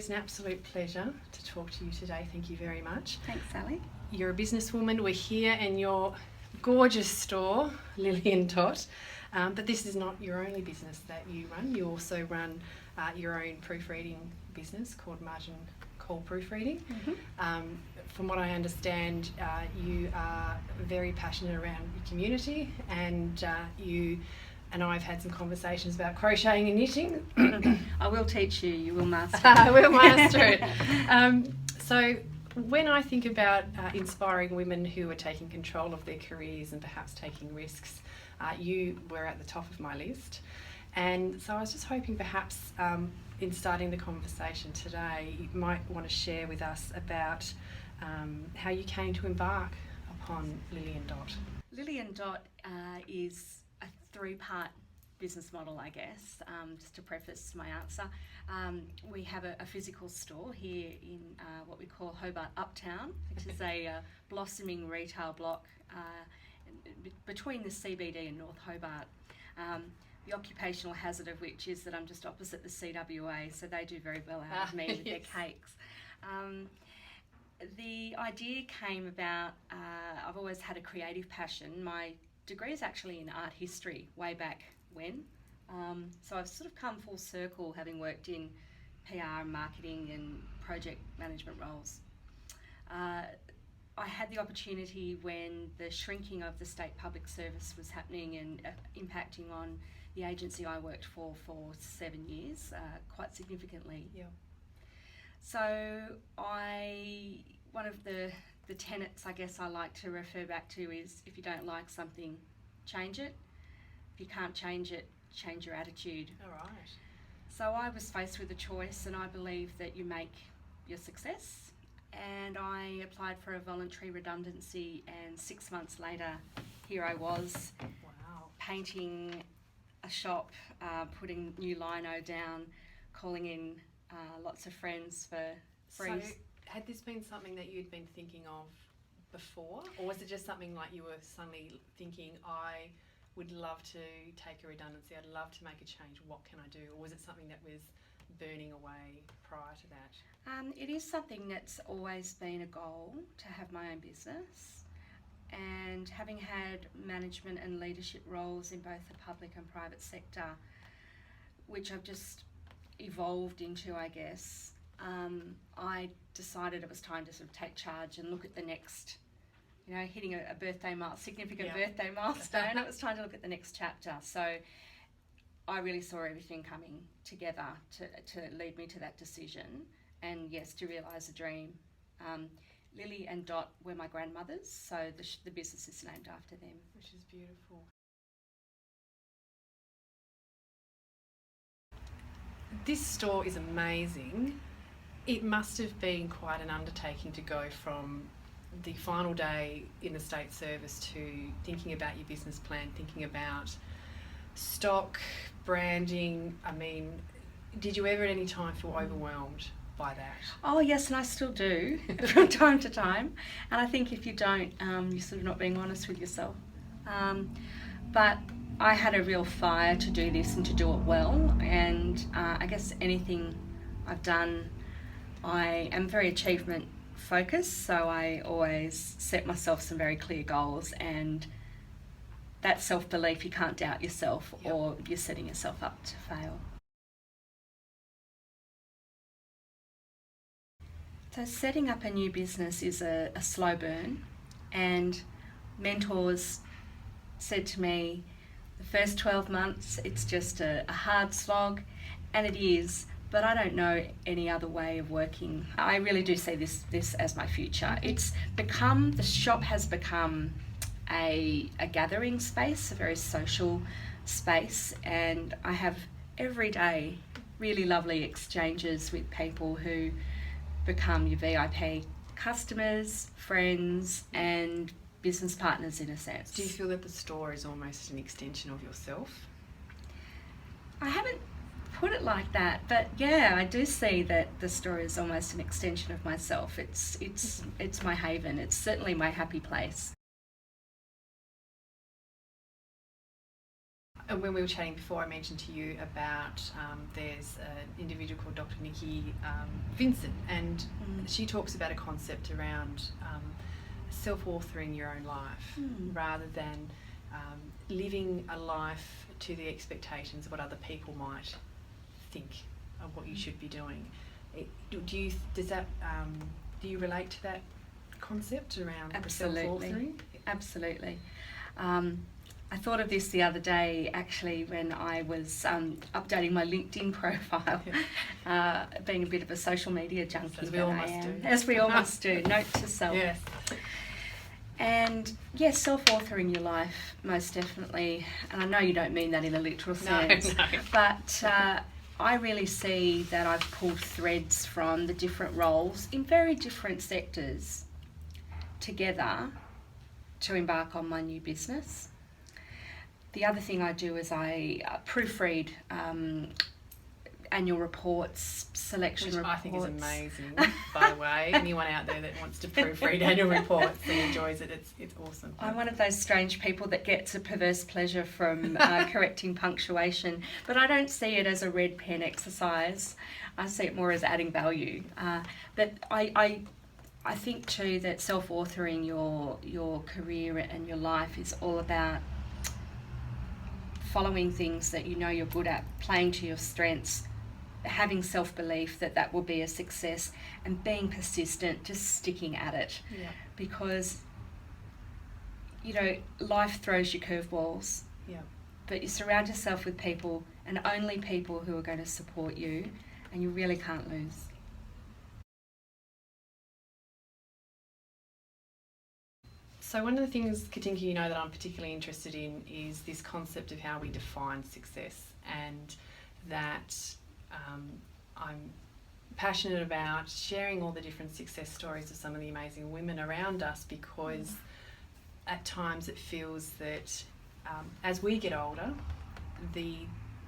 it's an absolute pleasure to talk to you today. Thank you very much. Thanks, Sally. You're a businesswoman. We're here in your gorgeous store, Lily and Dot. But this is not your only business that you run. You also run your own proofreading business called Margin Call Proofreading. Mm-hmm. From what I understand, you are very passionate around your community, and you and I've had some conversations about crocheting and knitting. I will teach you. You will master it. I will master it. So when I think about inspiring women who are taking control of their careers and perhaps taking risks, you were at the top of my list. And so I was just hoping perhaps in starting the conversation today, you might want to share with us about how you came to embark upon Lily and Dot. Lily and Dot is a three-part business model, I guess. Just to preface my answer, we have a physical store here in what we call Hobart Uptown, which is a blossoming retail block between the CBD and North Hobart. The occupational hazard of which is that I'm just opposite the CWA, so they do very well out of me with their cakes. The idea came about, I've always had a creative passion. My degree is actually in art history, way back when. So I've sort of come full circle, having worked in PR and marketing and project management roles. I had the opportunity when the shrinking of the state public service was happening and impacting on the agency I worked for 7 years, quite significantly. Yeah. So one of the tenets I guess I like to refer back to is, if you don't like something, change it. If you can't change it, change your attitude. All right. So I was faced with a choice, and I believe that you make your success. And I applied for a voluntary redundancy, and 6 months later, here I was, painting a shop, putting new lino down, calling in lots of friends for free. So had this been something that you'd been thinking of before, or was it just something like you were suddenly thinking, I would love to take a redundancy, I'd love to make a change, what can I do? Or was it something that was burning away prior to that? It is something that's always been a goal, to have my own business. And having had management and leadership roles in both the public and private sector, which I've just evolved into, I guess, I decided it was time to sort of take charge and look at the next, hitting a significant birthday milestone. It was time to look at the next chapter. So I really saw everything coming together to lead me to that decision, and yes, to realise a dream. Lily and Dot were my grandmothers, so the business is named after them. Which is beautiful. This store is amazing. It must have been quite an undertaking to go from the final day in the state service to thinking about your business plan, thinking about stock, branding. I mean, did you ever at any time feel overwhelmed by that? Oh yes, and I still do from time to time. And I think if you don't, you're sort of not being honest with yourself. But I had a real fire to do this and to do it well. And I guess anything I've done, I am very achievement focused, so I always set myself some very clear goals, and that self-belief, you can't doubt yourself, or you're setting yourself up to fail. So setting up a new business is a slow burn, and mentors said to me, the first 12 months it's just a hard slog, and it is, but I don't know any other way of working. I really do see this as my future. The shop has become a gathering space, a very social space, and I have every day really lovely exchanges with people who become your VIP customers, friends, and business partners in a sense. Do you feel that the store is almost an extension of yourself? I haven't put it like that, but yeah, I do see that the store is almost an extension of myself. It's my haven. It's certainly my happy place. And when we were chatting before, I mentioned to you about there's an individual called Dr. Nikki Vincent, and she talks about a concept around self-authoring your own life rather than living a life to the expectations of what other people might think of what you should be doing. Do you relate to that concept around self-authoring? Absolutely. I thought of this the other day, actually, when I was updating my LinkedIn profile, being a bit of a social media junkie. As we all must do. As we all must do. Note to self. Yes. And yes, self-authoring your life, most definitely. And I know you don't mean that in a literal sense. No. But I really see that I've pulled threads from the different roles in very different sectors together to embark on my new business. The other thing I do is I proofread annual reports, selection Which reports. I think is amazing, by the way. Anyone out there that wants to proofread annual reports and enjoys it, it's awesome. I'm one of those strange people that gets a perverse pleasure from correcting punctuation, but I don't see it as a red pen exercise. I see it more as adding value. But I think too that self-authoring your career and your life is all about following things that you know you're good at, playing to your strengths, having self-belief that will be a success, and being persistent, just sticking at it. Yeah. Because, you know, life throws you curveballs. Yeah. But you surround yourself with people, and only people who are going to support you, and you really can't lose. So one of the things, Katinka, you know that I'm particularly interested in is this concept of how we define success, and that I'm passionate about sharing all the different success stories of some of the amazing women around us, because at times it feels that as we get older, the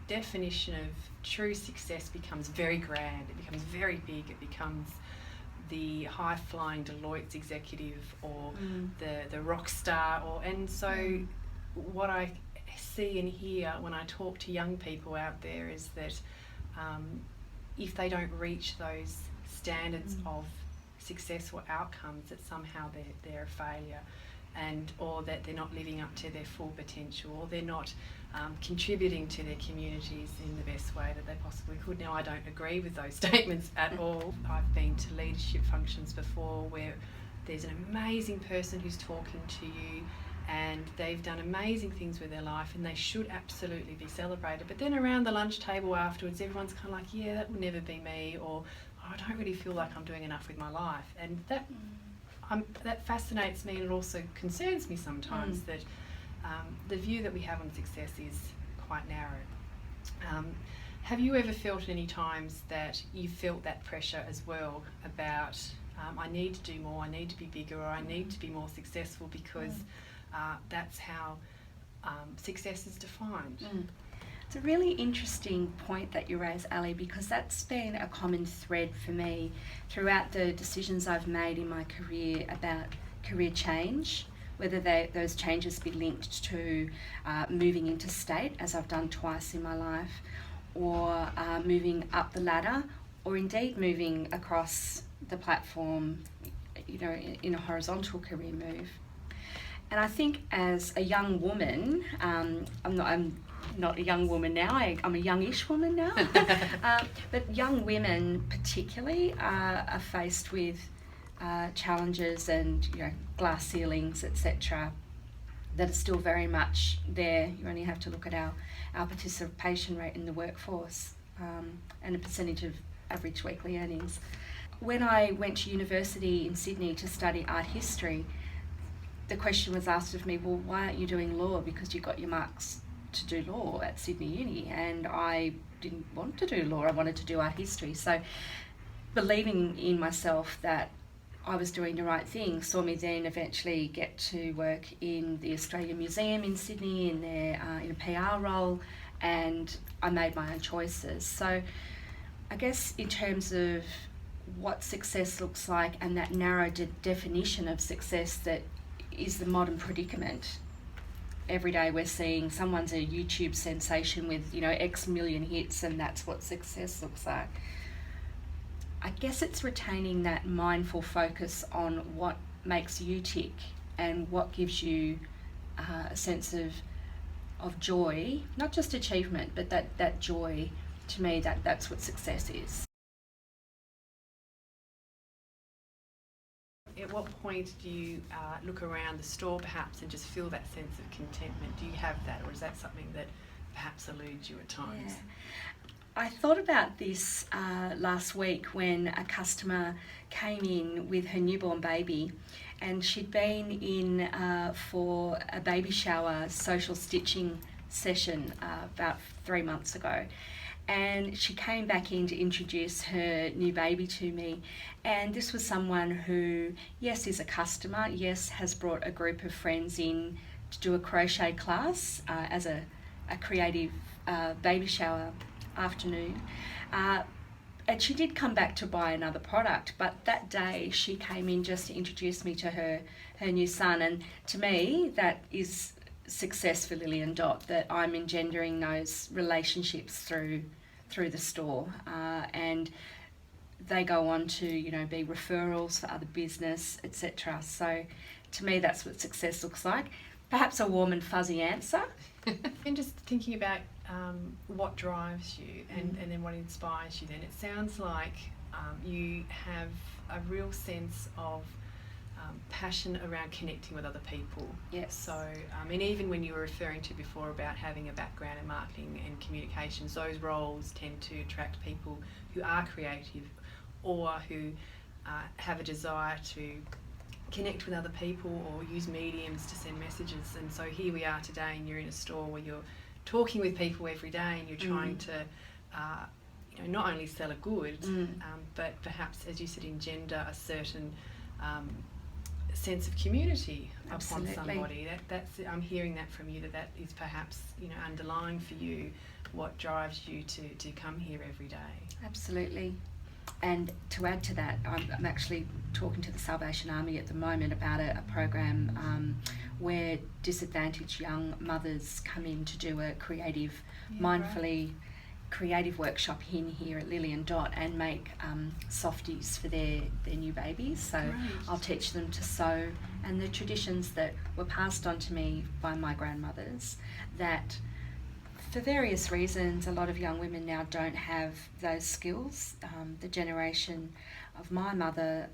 definition of true success becomes very grand, it becomes very big, it becomes the high-flying Deloitte's executive or the rock star, and so what I see and hear when I talk to young people out there is that if they don't reach those standards of success or outcomes, that somehow they're a failure, or that they're not living up to their full potential, or they're not contributing to their communities in the best way that they possibly could. Now, I don't agree with those statements at all. I've been to leadership functions before where there's an amazing person who's talking to you and they've done amazing things with their life and they should absolutely be celebrated. But then around the lunch table afterwards, everyone's kind of like, yeah, that would never be me, or oh, I don't really feel like I'm doing enough with my life. And that fascinates me, and it also concerns me sometimes that the view that we have on success is quite narrow. Have you ever felt any times that you felt that pressure as well about I need to do more, I need to be bigger, or I need to be more successful because that's how success is defined? It's a really interesting point that you raise, Ali, because that's been a common thread for me throughout the decisions I've made in my career about career change, whether those changes be linked to moving interstate, as I've done twice in my life, or moving up the ladder, or indeed moving across the platform, you know, in a horizontal career move. And I think as a young woman, I'm not a young woman now, I'm a youngish woman now, but young women particularly are faced with challenges and, you know, glass ceilings, etc., that are still very much there. You only have to look at our participation rate in the workforce and a percentage of average weekly earnings. When I went to university in Sydney to study art history, the question was asked of me, well, why aren't you doing law? Because you got your marks to do law at Sydney Uni, and I didn't want to do law, I wanted to do art history. So believing in myself that I was doing the right thing saw me then eventually get to work in the Australian Museum in Sydney in a PR role, and I made my own choices. So I guess in terms of what success looks like and that narrow definition of success that is the modern predicament, every day we're seeing someone's a YouTube sensation with, X million hits, and that's what success looks like. I guess it's retaining that mindful focus on what makes you tick and what gives you a sense of joy, not just achievement, but that joy. To me, that's what success is. At what point do you look around the store perhaps and just feel that sense of contentment? Do you have that, or is that something that perhaps eludes you at times? Yeah. I thought about this last week when a customer came in with her newborn baby, and she'd been in for a baby shower social stitching session about 3 months ago. And she came back in to introduce her new baby to me. And this was someone who, yes, is a customer, yes, has brought a group of friends in to do a crochet class as a creative baby shower afternoon. And she did come back to buy another product, but that day she came in just to introduce me to her new son. And to me, that is success for Lily and Dot, that I'm engendering those relationships through the store, and they go on to be referrals for other business, etc. So to me, that's what success looks like. Perhaps a warm and fuzzy answer. And just thinking about what drives you and then what inspires you, then it sounds like you have a real sense of passion around connecting with other people. Yes. So, even when you were referring to before about having a background in marketing and communications, those roles tend to attract people who are creative or who have a desire to connect with other people or use mediums to send messages. And so here we are today, and you're in a store where you're talking with people every day, and you're trying to not only sell a good, but perhaps, as you said, engender a certain sense of community upon somebody. That's I'm hearing that from you, that is perhaps underlying for you what drives you to come here every day. Absolutely. And to add to that, I'm actually talking to the Salvation Army at the moment about a program where disadvantaged young mothers come in to do a creative, mindfully creative workshop in here at Lily and Dot, and make softies for their new babies. So great. I'll teach them to sew, and the traditions that were passed on to me by my grandmothers, that for various reasons a lot of young women now don't have those skills. The generation of my mother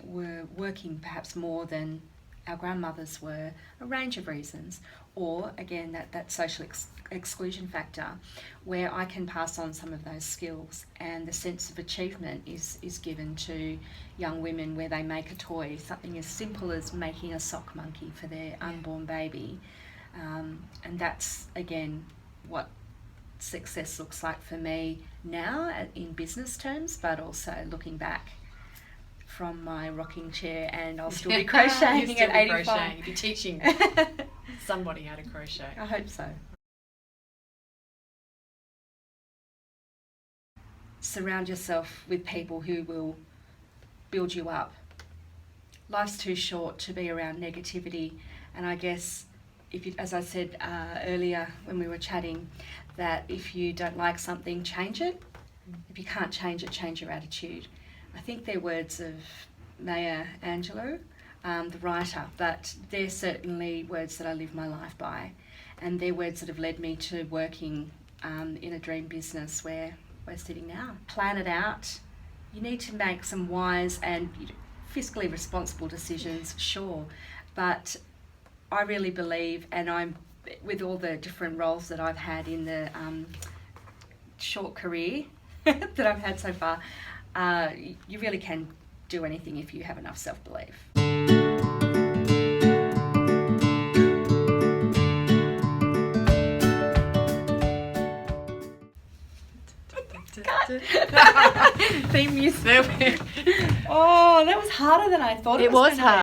were working perhaps more than our grandmothers were, a range of reasons, or again that social exclusion factor, where I can pass on some of those skills, and the sense of achievement is given to young women where they make a toy, something as simple as making a sock monkey for their unborn baby, and that's again what success looks like for me now in business terms, but also looking back from my rocking chair, and I'll still be crocheting at 85. You'll be teaching somebody how to crochet. I hope so. Surround yourself with people who will build you up. Life's too short to be around negativity, and I guess if you, as I said earlier when we were chatting, that if you don't like something, change it. If you can't change it, change your attitude. I think they're words of Maya Angelou, the writer, but they're certainly words that I live my life by, and they're words that have led me to working in a dream business where we're sitting now. Plan it out. You need to make some wise and fiscally responsible decisions, sure, but I really believe, and I'm with all the different roles that I've had in the short career that I've had so far, you really can do anything if you have enough self-belief. Theme music. Oh, that was harder than I thought it was hard.